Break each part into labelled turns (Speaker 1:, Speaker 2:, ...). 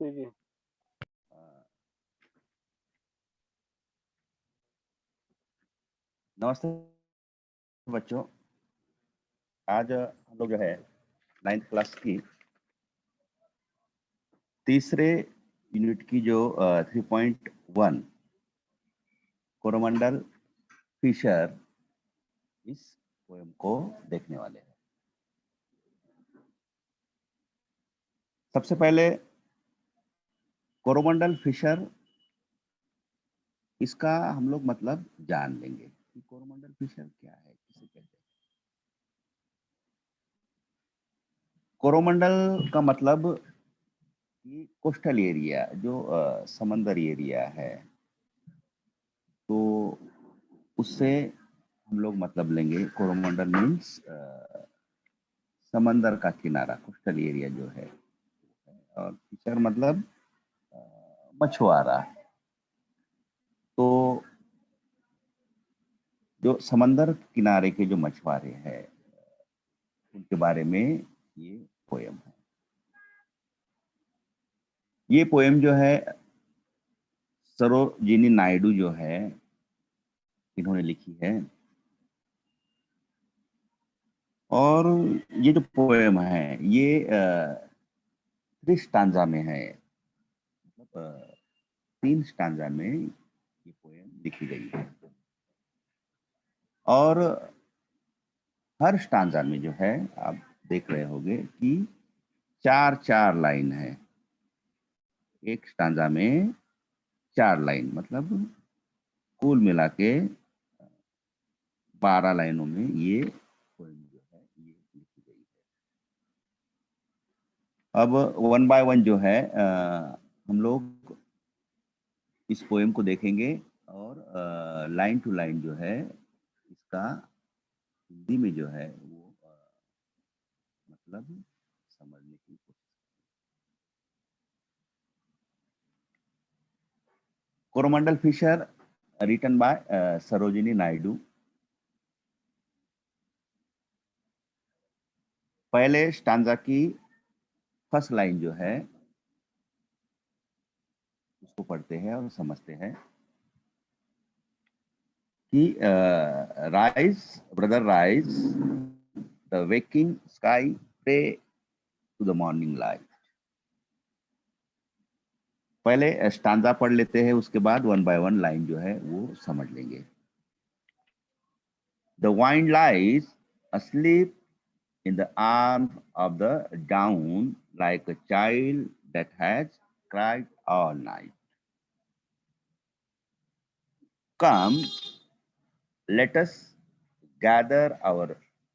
Speaker 1: नमस्ते जी।
Speaker 2: नमस्ते बच्चों। आज हम लोग जो है 9th क्लास की तीसरे यूनिट की जो 3.1 कोरोमंडल फिशर इस पोएम को देखने वाले हैं। सबसे पहले कोरोमंडल फिशर, इसका हम लोग मतलब जान लेंगे कि कोरोमंडल फिशर क्या है, किसे कहते हैं। कोरोमंडल का मतलब कि कोस्टल एरिया, जो समंदर एरिया है, तो उससे हम लोग मतलब लेंगे। कोरोमंडल मीन्स समंदर का किनारा, कोस्टल एरिया जो है। और फिशर मतलब मछुआरा। तो जो समंदर किनारे के जो मछुआरे हैं, उनके बारे में ये पोएम है। ये पोएम जो है सरोजिनी नायडू जो है, इन्होंने लिखी है। और ये जो पोएम है ये 3 स्टांजा में है, मतलब 3 स्टांजा में ये पोएम लिखी गई है। और हर स्टांजा में जो है, आप देख रहे होंगे कि 4-4 लाइन है। एक स्टांजा में 4 लाइन, मतलब कुल मिला के 12 लाइनों में ये पोएम जो है ये लिखी गई है। अब 1 बाय 1 जो है हम लोग इस पोएम को देखेंगे और लाइन टू लाइन जो है इसका हिंदी में जो है वो मतलब समझने की कोशिश। Coromandel fisher written by Sarojini Naidu. पहले स्टांजा की फर्स्ट लाइन जो है उसको पढ़ते हैं और समझते हैं कि rise brother rise, the waking sky pray to the morning light. पहले स्टांजा पढ़ लेते हैं, उसके बाद 1 बाय 1 लाइन जो है वो समझ लेंगे। The wind lies asleep in the arms of the dawn like a child that has cried all night. Come, let us gather our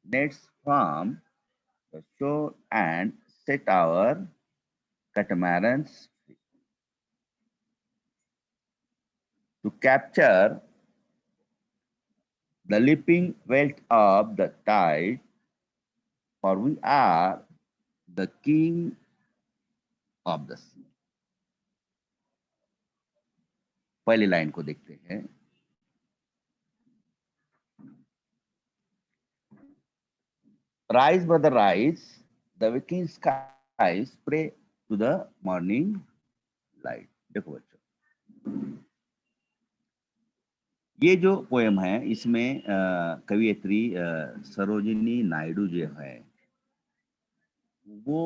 Speaker 2: nets from the shore and set our catamarans free. To capture the leaping wealth of the tide, for we are the king of the sea. पहली line को देखते हैं। Rise, brother, rise. The waking skies pray to the morning light. देखो बच्चों, ये जो poem है इसमें कवियत्री सरोजिनी नायडू जो है वो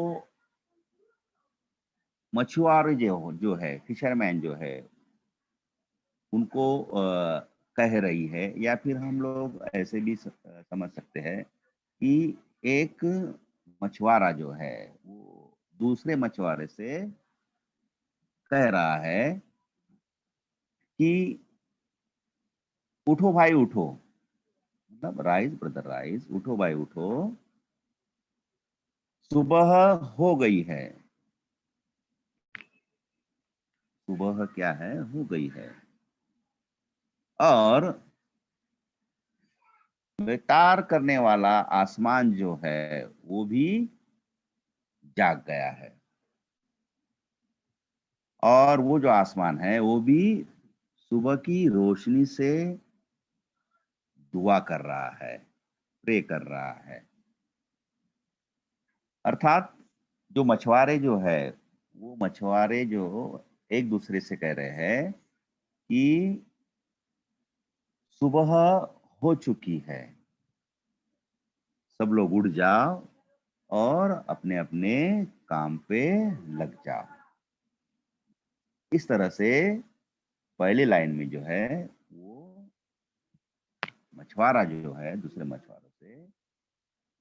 Speaker 2: मछुआरे जो है, फिशरमैन जो है, उनको कह रही है, या फिर हम लोग ऐसे भी समझ सकते हैं कि एक मछुआरा जो है वो दूसरे मछुआरे से कह रहा है कि उठो भाई उठो, मतलब राइज ब्रदर राइज, उठो भाई उठो, सुबह हो गई है। सुबह क्या है, हो गई है। और बेतार करने वाला आसमान जो है वो भी जाग गया है। और वो जो आसमान है वो भी सुबह की रोशनी से दुआ कर रहा है, प्रे कर रहा है। अर्थात जो मछुआरे जो है वो मछुआरे जो एक दूसरे से कह रहे हैं कि सुबह हो चुकी है, सब लोग उठ जाओ और अपने अपने काम पे लग जाओ। इस तरह से पहली लाइन में जो है वो मछुआरा जो है दूसरे मछुआरों से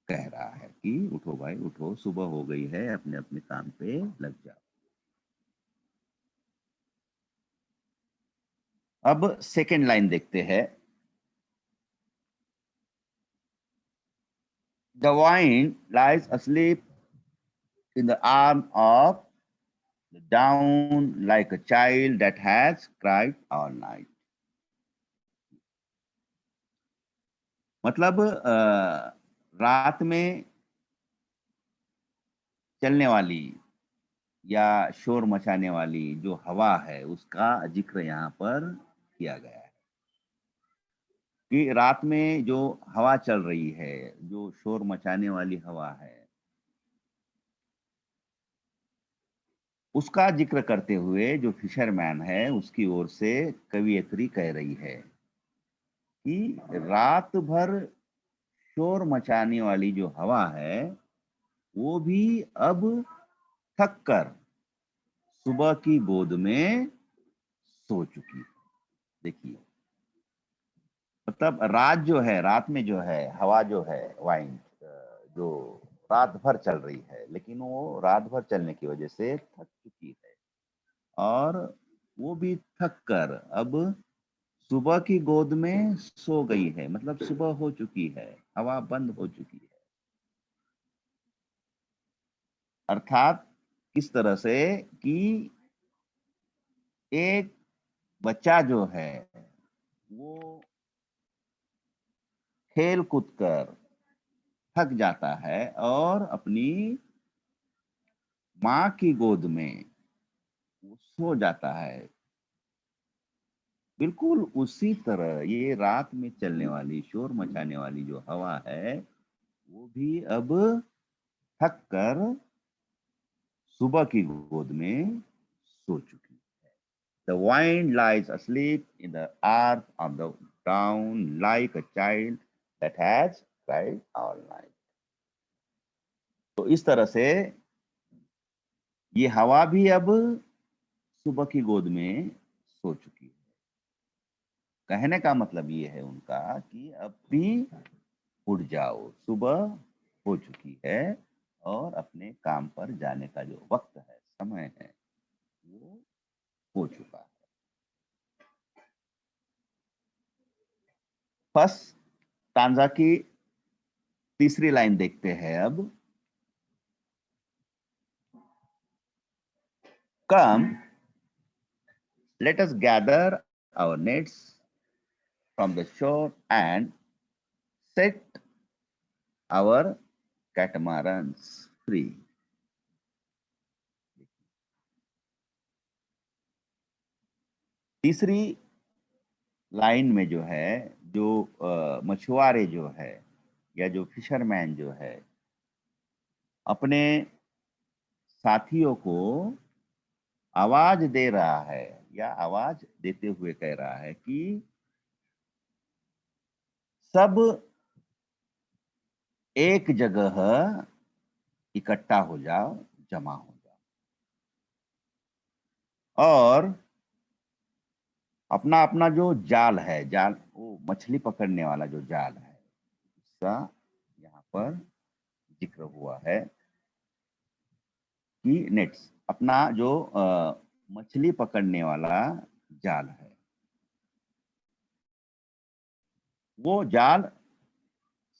Speaker 2: कह रहा है कि उठो भाई उठो, सुबह हो गई है, अपने अपने काम पे लग जाओ। अब सेकेंड लाइन देखते हैं। The wine lies asleep in the arm of the down like a child that has cried all night। मतलब रात में चलने वाली या शोर मचाने वाली जो हवा है उसका जिक्र यहाँ पर किया गया है कि रात में जो हवा चल रही है, जो शोर मचाने वाली हवा है, उसका जिक्र करते हुए जो फिशरमैन है उसकी ओर से कवियत्री कह रही है कि रात भर शोर मचाने वाली जो हवा है वो भी अब थक कर सुबह की गोद में सो चुकी है। देखिए, मतलब रात जो है, रात में जो है हवा जो है वाइन जो रात भर चल रही है, लेकिन वो रात भर चलने की वजह से थक चुकी है और वो भी थक कर अब सुबह की गोद में सो गई है। मतलब सुबह हो चुकी है, हवा बंद हो चुकी है। अर्थात किस तरह से कि एक बच्चा जो है वो खेल कूद कर थक जाता है और अपनी माँ की गोद में वो सो जाता है। बिल्कुल उसी तरह ये रात में चलने वाली शोर मचाने वाली जो हवा है वो भी अब थक कर सुबह की गोद में सो चुकी है। The wind lies asleep in the earth of the town like a child that has cried all night। तो इस तरह से ये हवा भी अब सुबह की गोद में सो चुकी है। कहने का मतलब ये है उनका कि अब भी उठ जाओ, सुबह हो चुकी है और अपने काम पर जाने का जो वक्त है, समय है, वो हो चुका है। फर्स्ट स्टांजा की तीसरी लाइन देखते हैं अब। कम, let us gather our nets from the shore and set our catamarans free। तीसरी लाइन में जो है, जो मछुआरे जो है या जो फिशरमैन जो है अपने साथियों को आवाज दे रहा है या आवाज देते हुए कह रहा है कि सब एक जगह इकट्ठा हो जाओ, जमा हो जाओ और अपना अपना जो जाल है, जाल वो मछली पकड़ने वाला जो जाल है उसका यहाँ पर जिक्र हुआ है कि नेट्स, अपना जो मछली पकड़ने वाला जाल है वो जाल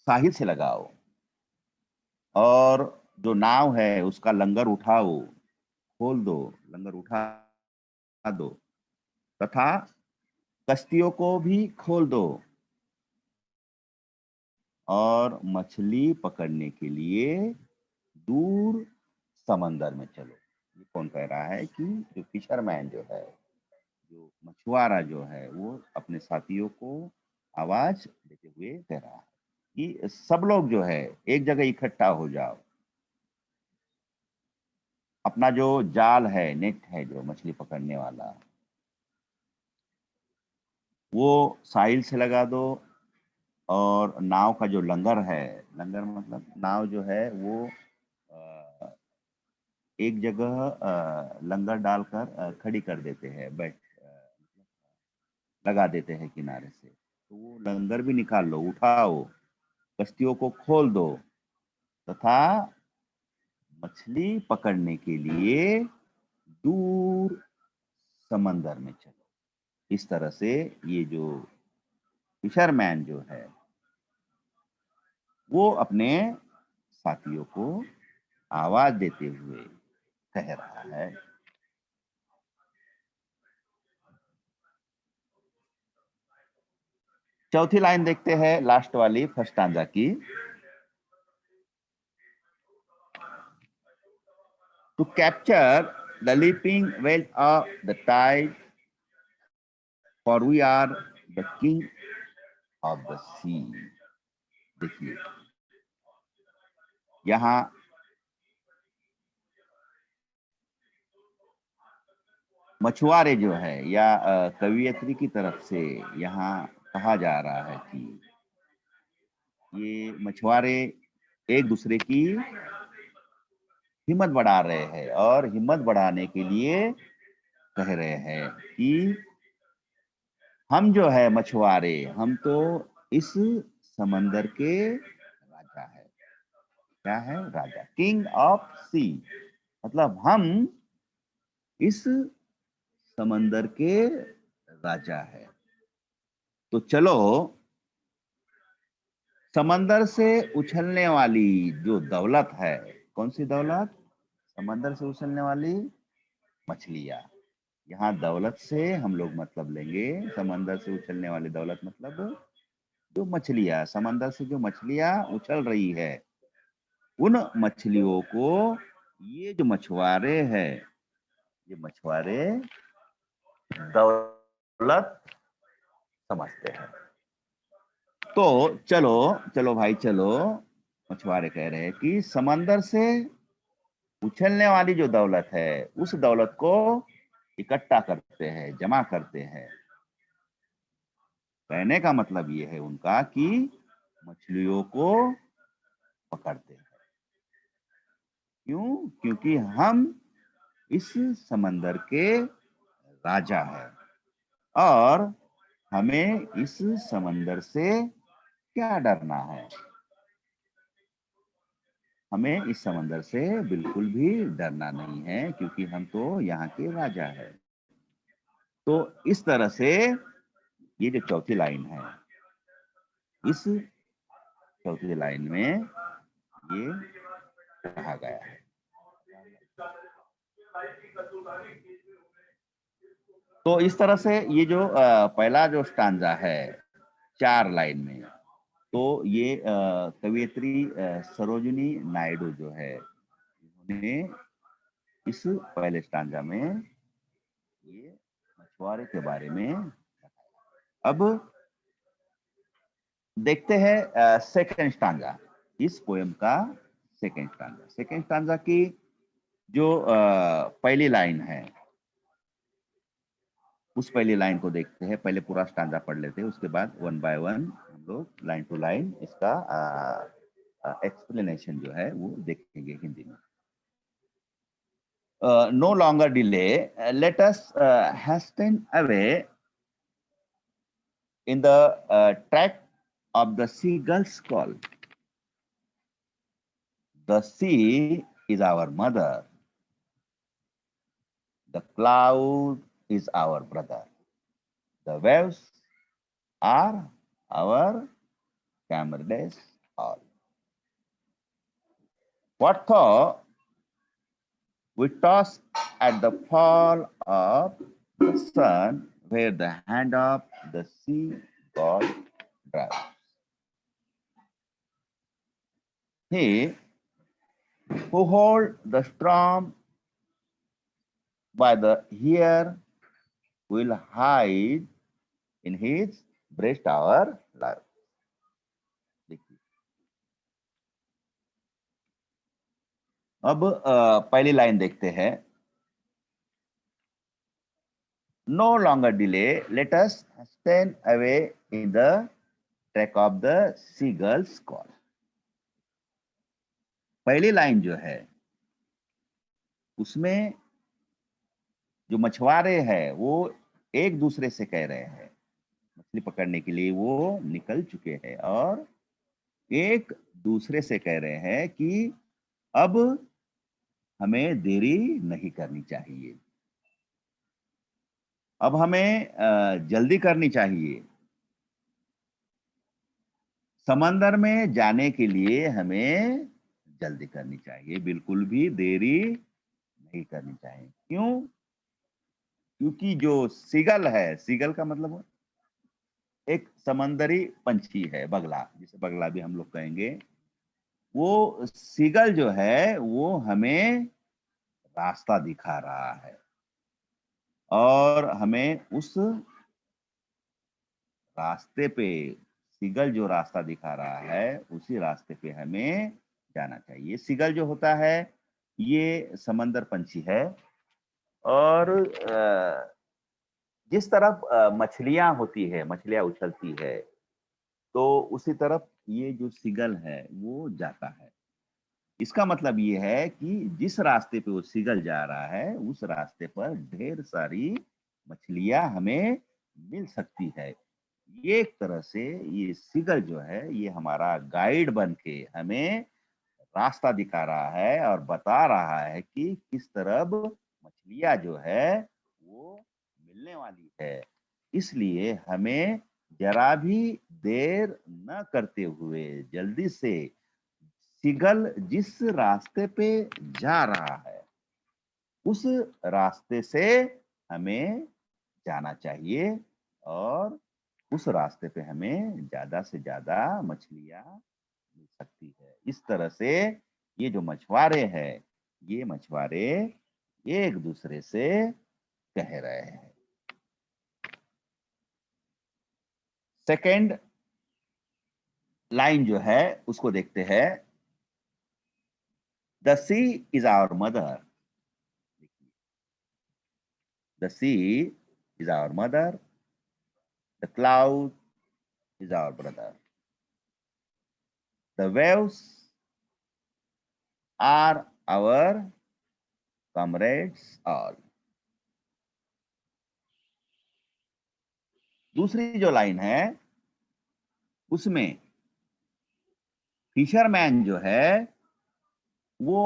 Speaker 2: साहिल से लगाओ और जो नाव है उसका लंगर उठाओ, खोल दो, लंगर उठा दो तथा कश्तियों को भी खोल दो और मछली पकड़ने के लिए दूर समंदर में चलो। ये कौन कह रहा है कि जो फिशरमैन जो है, जो मछुआरा जो है वो अपने साथियों को आवाज देते हुए कह रहा है कि सब लोग जो है एक जगह इकट्ठा हो जाओ, अपना जो जाल है, नेट है जो मछली पकड़ने वाला, वो साहिल से लगा दो, और नाव का जो लंगर है, लंगर मतलब नाव जो है वो एक जगह लंगर डालकर खड़ी कर देते हैं, लगा देते हैं किनारे से। तो वो लंगर भी निकाल लो, उठाओ, कश्तियों को खोल दो, तथा मछली पकड़ने के लिए दूर समंदर में चलो। इस तरह से ये जो फिशरमैन जो है वो अपने साथियों को आवाज देते हुए कह रहा है। चौथी लाइन देखते हैं, लास्ट वाली फर्स्ट स्टांजा की। To capture the leaping well of the tide, for we are the king of the sea. देखिए यहाँ मछुआरे जो है या कवियत्री की तरफ से यहाँ कहा जा रहा है कि ये मछुआरे एक दूसरे की हिम्मत बढ़ा रहे हैं, और हिम्मत बढ़ाने के लिए कह रहे हैं कि हम जो है मछुआरे, हम तो इस समंदर के राजा है। क्या है? राजा, किंग ऑफ सी, मतलब हम इस समंदर के राजा है। तो चलो समंदर से उछलने वाली जो दौलत है, कौन सी दौलत? समंदर से उछलने वाली मछलियां। यहाँ दौलत से हम लोग मतलब लेंगे, समंदर से उछलने वाली दौलत मतलब जो मछलियां, समंदर से जो मछलियां उछल रही है, उन मछलियों को ये जो मछुआरे हैं, ये मछुआरे दौलत समझते हैं। तो चलो चलो भाई चलो, मछुआरे कह रहे हैं कि समंदर से उछलने वाली जो दौलत है, उस दौलत को इकट्ठा करते हैं, जमा करते हैं। कहने का मतलब ये है उनका कि मछलियों को पकड़ते हैं। क्यों? क्योंकि हम इस समंदर के राजा हैं, और हमें इस समंदर से क्या डरना है? हमें इस समंदर से बिल्कुल भी डरना नहीं है, क्योंकि हम तो यहाँ के राजा हैं। तो इस तरह से ये जो चौथी लाइन है, इस चौथी लाइन में ये कहा गया है। तो इस तरह से ये जो पहला जो स्टांजा है 4 लाइन में, तो ये कवियत्री सरोजिनी नायडू जो है, उन्होंने इस पहले स्टांजा में ये मछुआरे के बारे में। अब देखते हैं सेकंड स्टांजा, इस पोएम का सेकंड स्टांजा। सेकंड स्टांजा की जो पहली लाइन है, उस पहली लाइन को देखते हैं। पहले पूरा स्टांजा पढ़ लेते हैं, उसके बाद वन बाय वन हम लोग लाइन टू लाइन इसका एक्सप्लेनेशन जो है वो देखेंगे हिंदी में। No longer delay, let us hasten away in the track of the seagull's call. The sea is our mother, the cloud is our brother, the waves are our comrades all. What though we toss at the fall of the sun, where the hand of the sea god drives. He who hold the storm by the ear will hide in his breast our life. देखिए अब पहली line देखते हैं। No longer delay, let us hasten away in the track of the seagull's call। पहली line जो है उसमें जो मछुआरे हैं वो एक दूसरे से कह रहे हैं, मछली पकड़ने के लिए वो निकल चुके हैं और एक दूसरे से कह रहे हैं कि अब हमें देरी नहीं करनी चाहिए, अब हमें जल्दी करनी चाहिए। समंदर में जाने के लिए हमें जल्दी करनी चाहिए, बिल्कुल भी देरी नहीं करनी चाहिए। क्यों? क्योंकि जो सीगल है, सीगल का मतलब एक समंदरी पंछी है, बगला, जिसे बगला भी हम लोग कहेंगे। वो सीगल जो है वो हमें रास्ता दिखा रहा है और हमें उस रास्ते पे, सीगल जो रास्ता दिखा रहा है उसी रास्ते पे हमें जाना चाहिए। सीगल जो होता है ये समंदर पंछी है और जिस तरफ मछलियां होती है, मछलियां उछलती है, तो उसी तरफ ये जो सीगल है वो जाता है। इसका मतलब ये है कि जिस रास्ते पे वो सीगल जा रहा है उस रास्ते पर ढेर सारी मछलियां हमें मिल सकती है। ये एक तरह से ये सीगल जो है ये हमारा गाइड बन के हमें रास्ता दिखा रहा है और बता रहा है कि किस तरफ मछलियां जो है वो मिलने वाली है। इसलिए हमें जरा भी देर न करते हुए जल्दी से सीगल जिस रास्ते पे जा रहा है उस रास्ते से हमें जाना चाहिए और उस रास्ते पे हमें ज्यादा से ज्यादा मछलियां मिल सकती है। इस तरह से ये जो मछुआरे हैं ये मछुआरे एक दूसरे से कह रहे हैं। सेकंड लाइन जो है उसको देखते हैं। The sea is our mother, the sea is our mother, the cloud is our brother. The waves are our comrades all। दूसरी जो लाइन है उसमें फिशरमैन जो है वो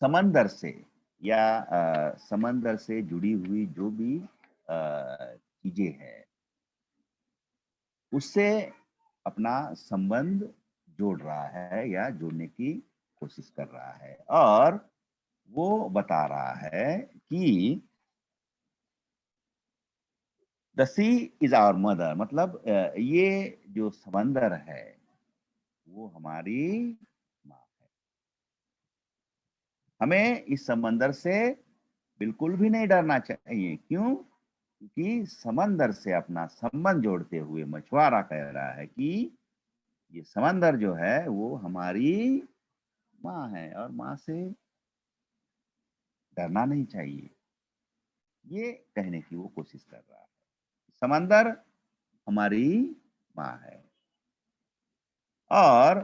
Speaker 2: समंदर से या समंदर से जुड़ी हुई जो भी चीजें हैं उससे अपना संबंध जोड़ रहा है या जोड़ने की कोशिश कर रहा है और वो बता रहा है कि the sea is our mother, मतलब ये जो समंदर है वो हमारी माँ है। हमें इस समंदर से बिल्कुल भी नहीं डरना चाहिए। क्यों? क्योंकि समंदर से अपना संबंध जोड़ते हुए मछुआरा कह रहा है कि ये समंदर जो है वो हमारी माँ है और माँ से डरना नहीं चाहिए, ये कहने की वो कोशिश कर रहा है। समंदर हमारी माँ है और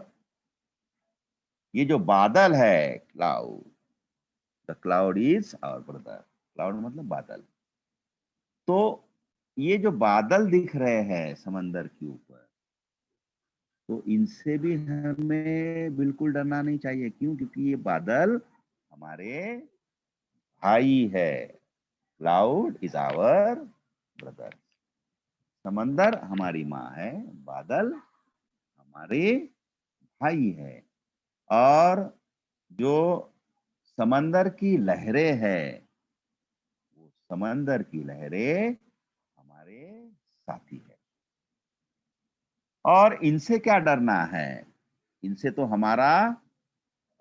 Speaker 2: ये जो बादल है, cloud, the cloud is our brother. Cloud मतलब बादल। तो ये जो बादल दिख रहे हैं समंदर के ऊपर, तो इनसे भी हमें बिल्कुल डरना नहीं चाहिए। क्यों? क्योंकि ये बादल हमारे भाई है। Cloud is our brother. समंदर हमारी माँ है, बादल हमारे भाई है। और जो समंदर की लहरें हैं वो समंदर की लहरें हमारे साथी है। और इनसे क्या डरना है? इनसे तो हमारा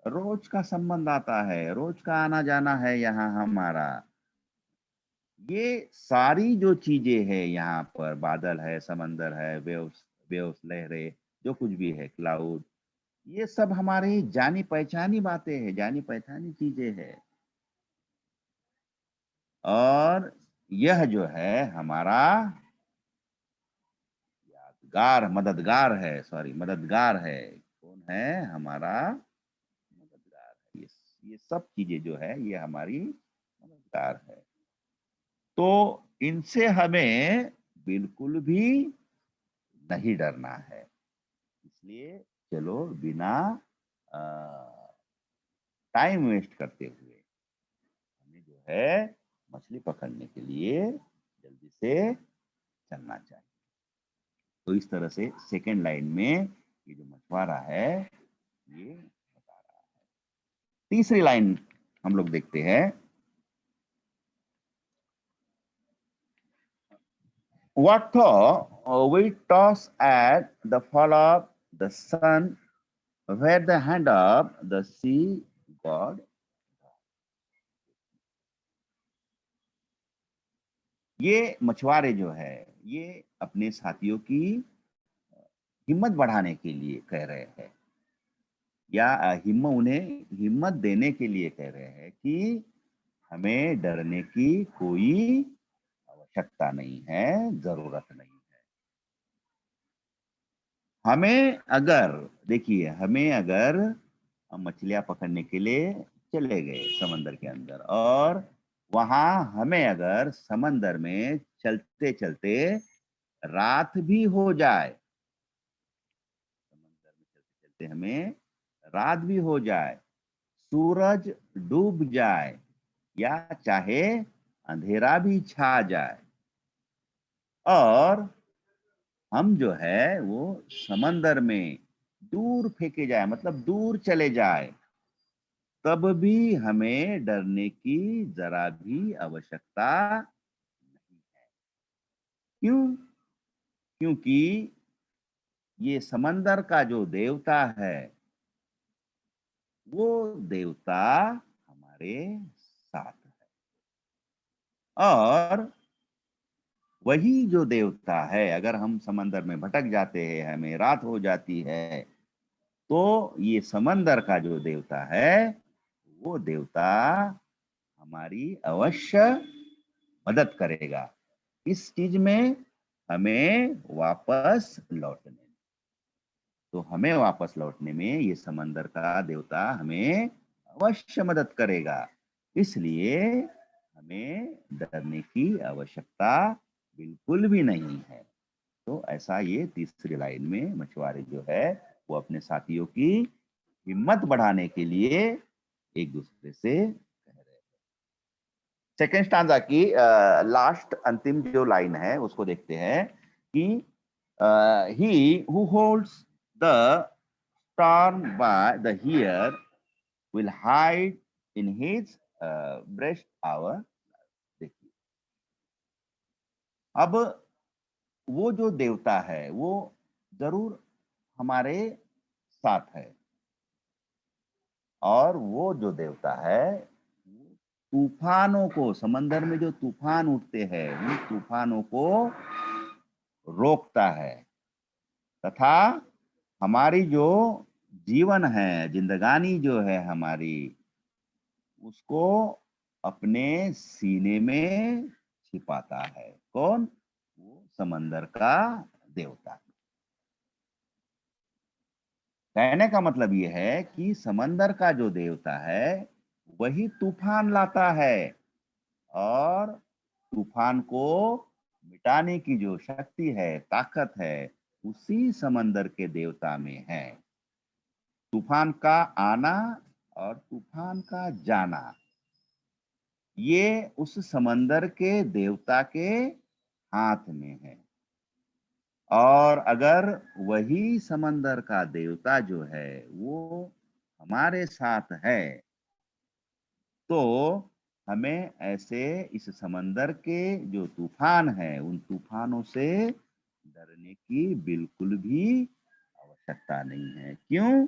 Speaker 2: रोज का संबंध आता है, रोज का आना जाना है यहाँ हमारा। ये सारी जो चीजें हैं यहाँ पर, बादल है, समंदर है, वेव्स, लहरें, जो कुछ भी है, क्लाउड, ये सब हमारी जानी पहचानी बातें हैं, जानी पहचानी चीजें हैं। और यह जो है हमारा यादगार मददगार है, सॉरी मददगार है। कौन है हमारा मददगार है? ये सब चीजें जो है ये हमारी मददगार है। तो इनसे हमें बिल्कुल भी नहीं डरना है। इसलिए चलो बिना टाइम वेस्ट करते हुए हमें जो है मछली पकड़ने के लिए जल्दी से चलना चाहिए। तो इस तरह से सेकेंड लाइन में ये जो मछुआरा है ये बता रहा है। तीसरी लाइन हम लोग देखते हैं। What though we toss at the fall of the sun, where the hand of the sea God। ये मछुआरे जो है ये अपने साथियों की हिम्मत बढ़ाने के लिए कह रहे हैं, या उन्हें हिम्मत देने के लिए कह रहे हैं कि हमें डरने की कोई आवश्यकता नहीं है, जरूरत नहीं है। हमें अगर देखिए, हमें अगर हम मछलियां पकड़ने के लिए चले गए समंदर के अंदर, और वहां हमें अगर समंदर में चलते चलते रात भी हो जाए, समंदर में चलते चलते हमें रात भी हो जाए, सूरज डूब जाए, या चाहे अंधेरा भी छा जाए, और हम जो है वो समंदर में दूर फेंके जाए, मतलब दूर चले जाए, तब भी हमें डरने की जरा भी आवश्यकता नहीं है। क्यों? क्योंकि ये समंदर का जो देवता है वो देवता हमारे साथ है। और वही जो देवता है, अगर हम समंदर में भटक जाते हैं, हमें रात हो जाती है, तो ये समंदर का जो देवता है वो देवता हमारी अवश्य मदद करेगा इस चीज में, हमें वापस लौटने में। तो हमें वापस लौटने में ये समंदर का देवता हमें अवश्य मदद करेगा। इसलिए हमें डरने की आवश्यकता बिल्कुल भी नहीं है। तो ऐसा ये तीसरी लाइन में मछुआरे जो है वो अपने साथियों की हिम्मत बढ़ाने के लिए एक दूसरे से कह रहे हैं। सेकेंड स्टांजा की लास्ट अंतिम जो लाइन है उसको देखते हैं कि he who holds the storm by the hair will hide in his breast hour। देखिए, अब वो जो देवता है वो जरूर हमारे साथ है, और वो जो देवता है तूफानों को, समंदर में जो तूफान उठते हैं उन तूफानों को रोकता है, तथा हमारी जो जीवन है, जिंदगानी जो है हमारी, उसको अपने सीने में छिपाता है। कौन? वो समंदर का देवता। कहने का मतलब ये है कि समंदर का जो देवता है वही तूफान लाता है, और तूफान को मिटाने की जो शक्ति है, ताकत है, उसी समंदर के देवता में है। तूफान का आना और तूफान का जाना ये उस समंदर के देवता के हाथ में है। और अगर वही समंदर का देवता जो है वो हमारे साथ है, तो हमें ऐसे इस समंदर के जो तूफान है उन तूफानों से डरने की बिल्कुल भी आवश्यकता नहीं है। क्यों?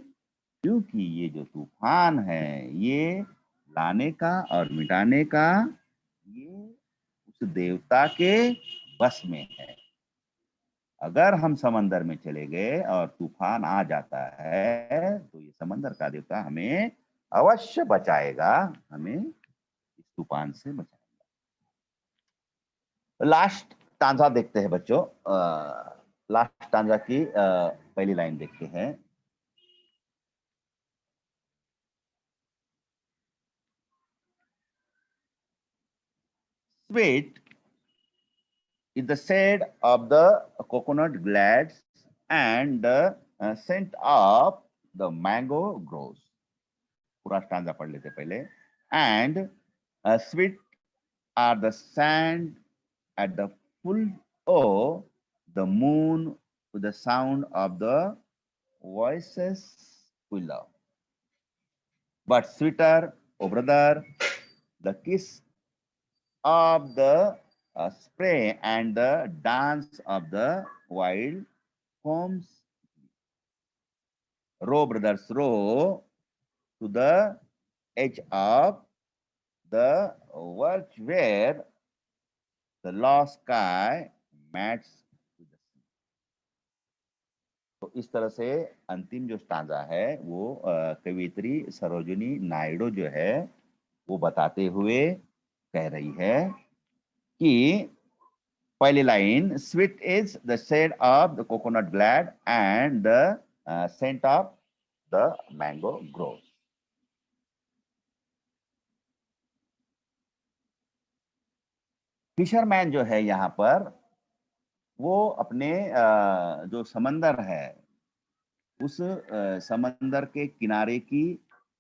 Speaker 2: क्योंकि ये जो तूफान है ये लाने का और मिटाने का ये उस देवता के बस में है। अगर हम समंदर में चले गए और तूफान आ जाता है तो ये समंदर का देवता हमें अवश्य बचाएगा, हमें इस तूफान से बचाएगा। लास्ट स्टांजा देखते हैं बच्चों। लास्ट स्टांजा की पहली लाइन देखते हैं। Sweet is the shade of the coconut glads and the scent of the mango grows. पूरा स्टांजा पढ़ लेते पहले। And sweet are the sand at the full of the moon with the sound of the voices we love. But sweeter, oh brother, the kiss of the spray and the dance of the wild homes. Row, brothers, row to the edge of the world where the lost sky meets with the sea. तो इस तरह से अंतिम जो stanza है वो कवियत्री सरोजिनी नायडू जो है वो बताते हुए कह रही है कि पहली line, sweet is the shade of the coconut glade and the scent of the mango grove. Fisherman जो है यहाँ पर वो अपने जो समंदर है उस समंदर के किनारे की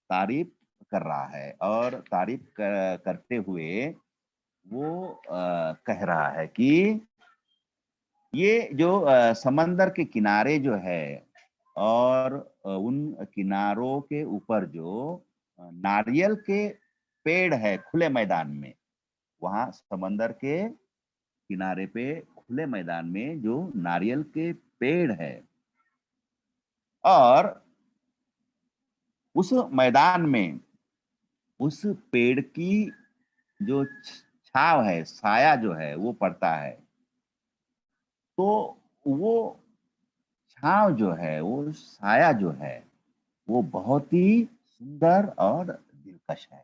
Speaker 2: तारीफ कर रहा है और तारीफ करते हुए वो कह रहा है कि ये जो समंदर के किनारे जो है और उन किनारों के ऊपर जो नारियल के पेड़ है खुले मैदान में, वहां समंदर के किनारे पे खुले मैदान में जो नारियल के पेड़ है और उस मैदान में उस पेड़ की जो छाव है, साया जो है वो पड़ता है, तो वो छाव जो है, वो साया जो है वो बहुत ही सुंदर और दिलकश है।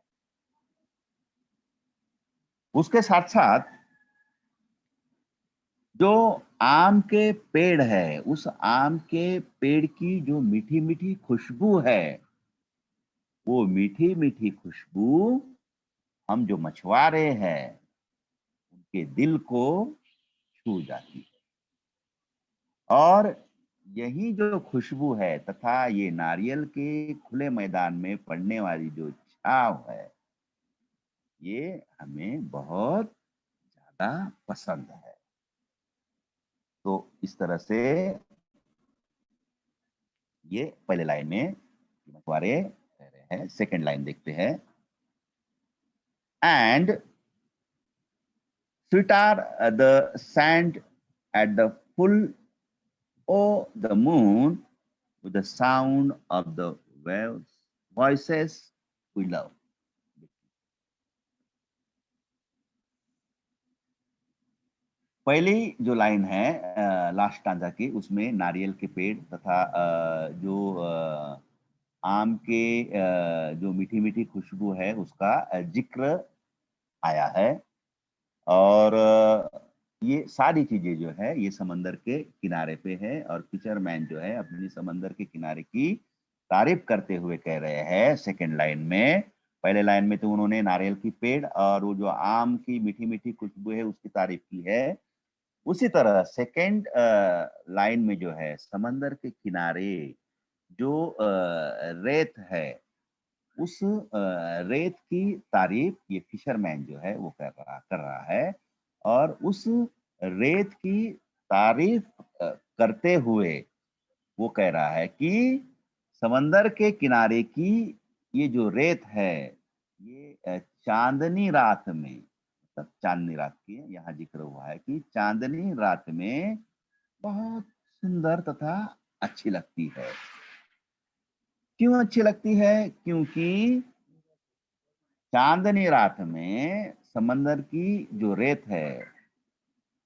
Speaker 2: उसके साथ साथ जो आम के पेड़ है, उस आम के पेड़ की जो मीठी मीठी खुशबू है, वो मीठी मीठी खुशबू हम जो मछुआरे हैं उनके दिल को छू जाती है। और यही जो खुशबू है तथा ये नारियल के खुले मैदान में पड़ने वाली जो छाव है, ये हमें बहुत ज्यादा पसंद है। तो इस तरह से ये पहले लाइन में मछुआरे कह रहे हैं। सेकंड लाइन देखते हैं। And sweet are the sand at the full o' the moon with the sound of the waves, voices we love. पहली जो लाइन है लास्ट स्टांजा की, उसमें नारियल के पेड़ तथा जो आम के जो मीठी मीठी खुशबू है उसका जिक्र आया है। और ये सारी चीजें जो है ये समंदर के किनारे पे है और फिशरमैन जो है अपनी समंदर के किनारे की तारीफ करते हुए कह रहे हैं सेकंड लाइन में। पहले लाइन में तो उन्होंने नारियल की पेड़ और वो जो आम की मीठी मीठी खुशबू है उसकी तारीफ की है। उसी तरह सेकंड लाइन में जो है समंदर के किनारे जो रेत है, उस रेत की तारीफ ये फिशरमैन जो है वो कर रहा है। और उस रेत की तारीफ करते हुए वो कह रहा है कि समंदर के किनारे की ये जो रेत है, ये चांदनी रात में, मतलब चांदनी रात की यहाँ जिक्र हुआ है कि चांदनी रात में बहुत सुंदर तथा अच्छी लगती है। क्यों अच्छी लगती है? क्योंकि चांदनी रात में समंदर की जो रेत है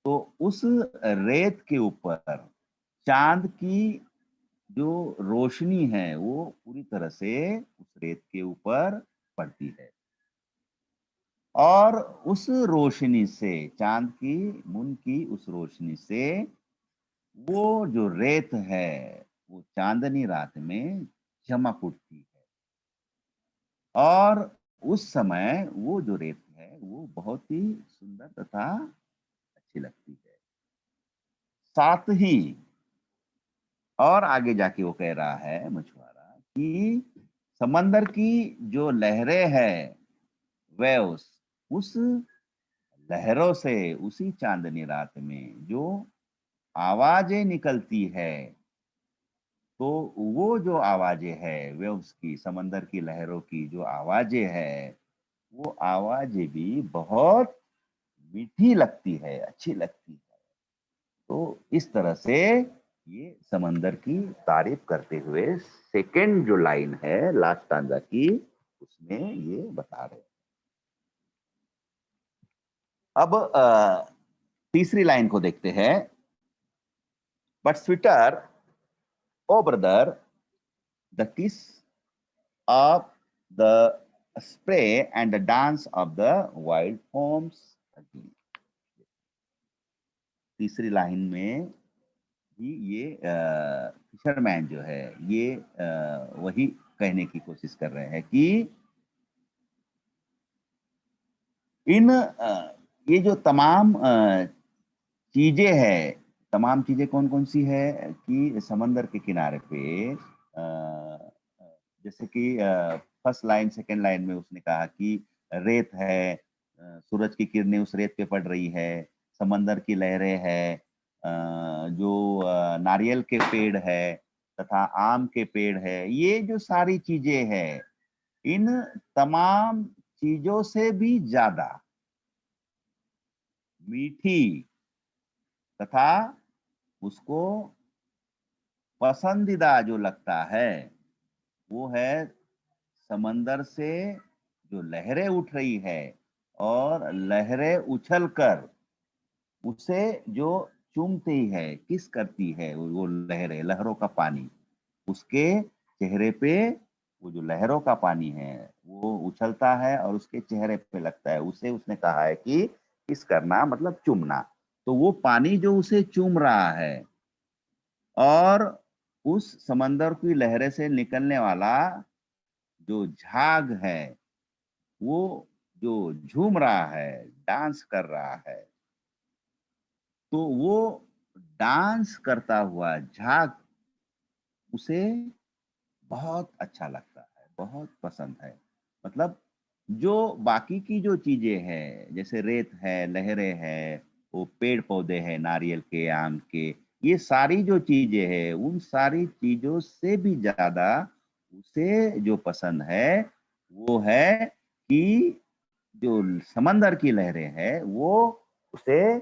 Speaker 2: तो उस रेत के ऊपर चांद की जो रोशनी है वो पूरी तरह से उस रेत के ऊपर पड़ती है, और उस रोशनी से, चांद की मून की उस रोशनी से, वो जो रेत है वो चांदनी रात में चमक उठती है। और उस समय वो जो रेत है वो बहुत ही सुंदर तथा अच्छी लगती है। साथ ही और आगे जाके वो कह रहा है मछुआरा कि समंदर की जो लहरें हैं, वेव्स, उस लहरों से उसी चांदनी रात में जो आवाजें निकलती है, तो वो जो आवाजें है वेव्स की, समंदर की लहरों की जो आवाजें है, वो आवाजें भी बहुत मीठी लगती है, अच्छी लगती है। तो इस तरह से ये समंदर की तारीफ करते हुए सेकंड जो लाइन है लास्ट स्टांजा की, उसमें ये बता रहे हैं। अब तीसरी लाइन को देखते हैं। But sweeter, o brother, the kiss of the spray and the dance of the wild homes again। तीसरी लाइन में भी ये फिशरमैन जो है ये वही कहने की कोशिश कर रहे हैं कि इन ये जो तमाम चीजें हैं, तमाम चीजें कौन कौन सी है कि समंदर के किनारे पे जैसे कि फर्स्ट लाइन सेकंड लाइन में उसने कहा कि रेत है, सूरज की किरणें उस रेत पे पड़ रही है, समंदर की लहरें है, जो नारियल के पेड़ है तथा आम के पेड़ है, ये जो सारी चीजें हैं, इन तमाम चीजों से भी ज्यादा मीठी तथा उसको पसंदीदा जो लगता है वो है समंदर से जो लहरें उठ रही है, और लहरें उछलकर उसे जो चूमती है, किस करती है, वो लहरें, लहरों का पानी उसके चेहरे पे, वो जो लहरों का पानी है वो उछलता है और उसके चेहरे पे लगता है, उसे उसने कहा है कि किस करना मतलब चूमना। तो वो पानी जो उसे चूम रहा है और उस समंदर की लहरें से निकलने वाला जो झाग है, वो जो झूम रहा है, डांस कर रहा है, तो वो डांस करता हुआ झाग उसे बहुत अच्छा लगता है, बहुत पसंद है। मतलब जो बाकी की जो चीजें हैं, जैसे रेत है, लहरें हैं, वो पेड़ पौधे हैं, नारियल के, आम के, ये सारी जो चीजें हैं, उन सारी चीजों से भी ज्यादा उसे जो पसंद है वो है कि जो समंदर की लहरें हैं वो उसे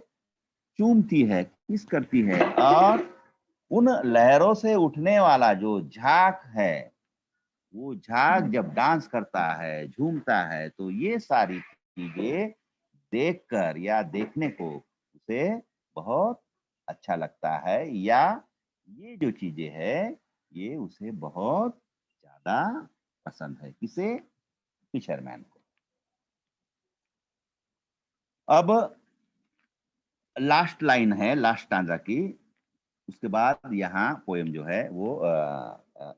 Speaker 2: चूमती है, किस करती है, और उन लहरों से उठने वाला जो झाग है, वो झाग जब डांस करता है, झूमता है, तो ये सारी चीजें देखकर या देखने को उसे बहुत अच्छा लगता है, या ये जो चीजें है ये उसे बहुत ज्यादा पसंद है, किसे, फिशरमैन को। अब लास्ट लाइन है लास्ट स्टांजा की, उसके बाद यहाँ पोएम जो है वो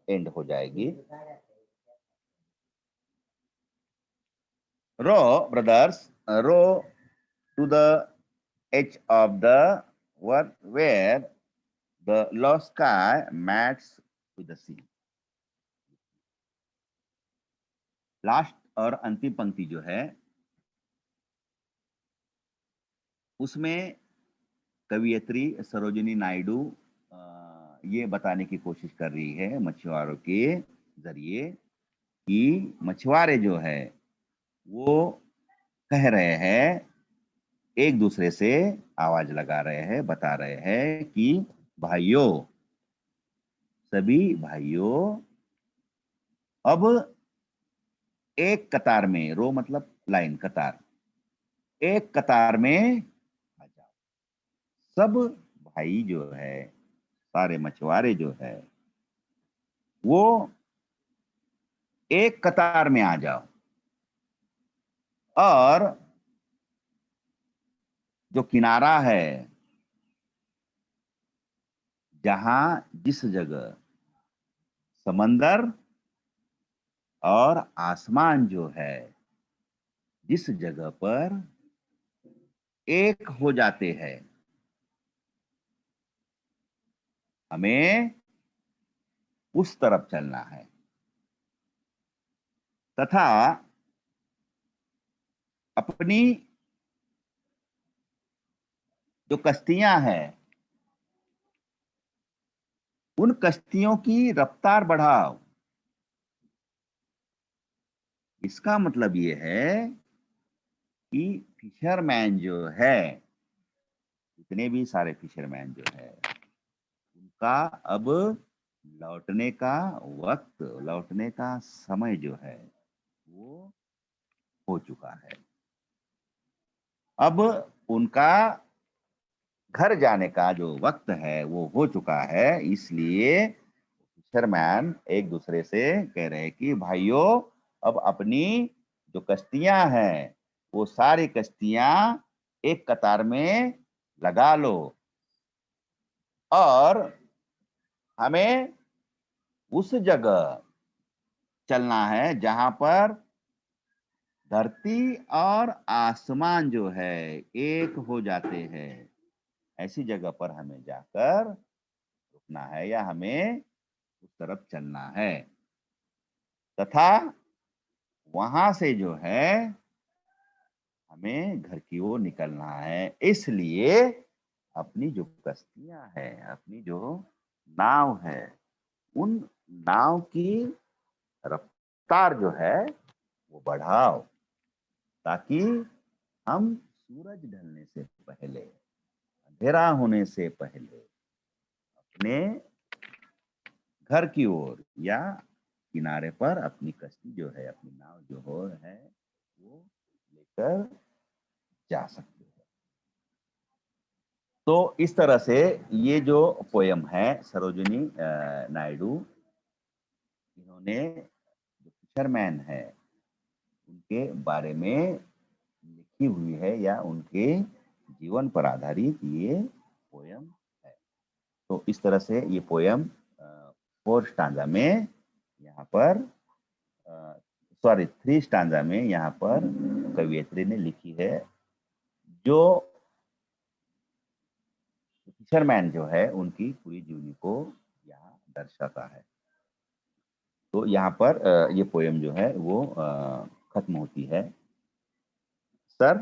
Speaker 2: एंड हो जाएगी। Row brothers, row to the edge of the world where the low sky meets with the sea। Last और अंतिम पंक्ति जो है उसमें कवियत्री सरोजिनी नायडू ये बताने की कोशिश कर रही है मछुआरों के जरिए कि मछुआरे जो है वो कह रहे हैं, एक दूसरे से आवाज लगा रहे हैं, बता रहे हैं कि भाइयों, सभी भाइयों, अब एक कतार में, रो मतलब लाइन, कतार, एक कतार में आ जाओ। सब भाई जो है, सारे मछुआरे जो है, वो एक कतार में आ जाओ, और जो किनारा है, जहां जिस जगह समंदर और आसमान जो है, जिस जगह पर एक हो जाते हैं, हमें उस तरफ चलना है। तथा अपनी जो कश्तियां हैं, उन कश्तियों की रफ्तार बढ़ाओ। इसका मतलब ये है कि फिशरमैन जो है, जितने भी सारे फिशरमैन जो है, उनका अब लौटने का वक्त, लौटने का समय जो है, वो हो चुका है। अब उनका घर जाने का जो वक्त है वो हो चुका है। इसलिए फिशरमैन एक दूसरे से कह रहे हैं कि भाइयों, अब अपनी जो कश्तियां हैं, वो सारी कश्तियां एक कतार में लगा लो, और हमें उस जगह चलना है जहां पर धरती और आसमान जो है एक हो जाते हैं। ऐसी जगह पर हमें जाकर रुकना है, या हमें उस तरफ चलना है। तथा वहां से जो है हमें घर की ओर निकलना है। इसलिए अपनी जो कश्तियां हैं, अपनी जो नाव है, उन नाव की रफ्तार जो है वो बढ़ाओ, ताकि हम सूरज ढलने से पहले, अंधेरा होने से पहले अपने घर की ओर या किनारे पर अपनी कश्ती जो है, अपनी नाव जो हो है, वो लेकर जा सकते हैं। तो इस तरह से ये जो पोयम है, सरोजिनी नायडू, इन्होंने जो फिशरमैन है उनके बारे में लिखी हुई है, या उनके जीवन पर आधारित ये पोयम है। तो इस तरह से ये पोयम 4 स्टांजा में यहाँ पर, सॉरी 3 स्टांजा में यहाँ पर कवियत्री ने लिखी है, जो फिशरमैन जो है उनकी पूरी जीवनी को यहाँ दर्शाता है। तो यहाँ पर ये पोयम जो है वो खत्म होती है। सर